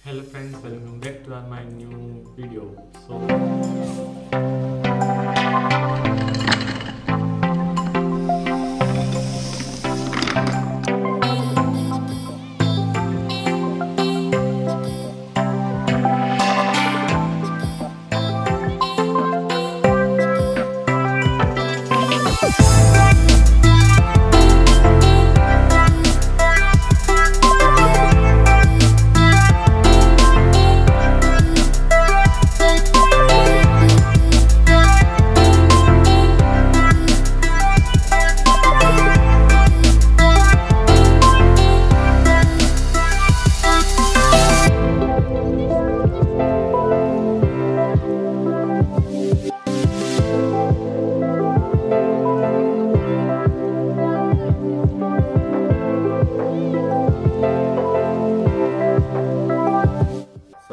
Hello friends, welcome back to my new video.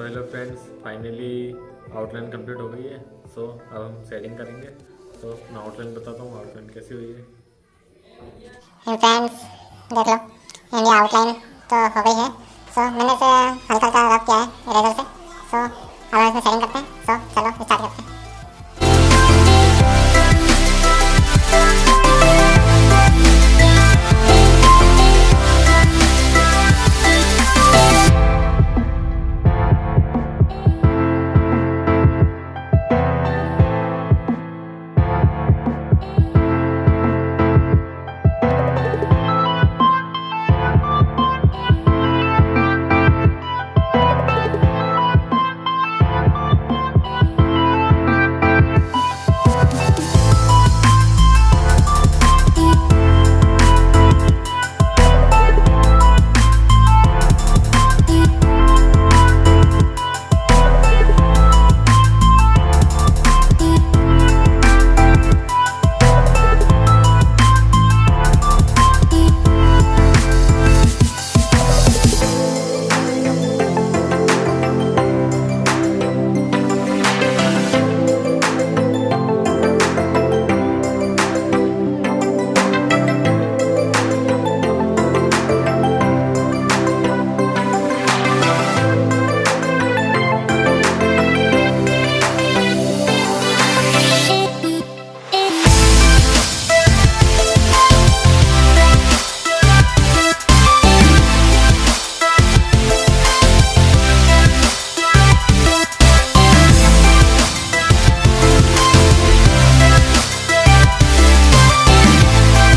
Hello friends, finally outline complete हो गई है। अब हम सेटिंग करेंगे। मैं आउटलाइन बताता हूँ आउटलाइन कैसी हुई है। फ्रेंड्स देख लो, इंडिया आउटलाइन तो हो गई है। मैंने इसे हल्का हल्का रब किया है इरेजर से। अब हम इसमें सेटिंग करते हैं। चलो स्टार्ट करते हैं।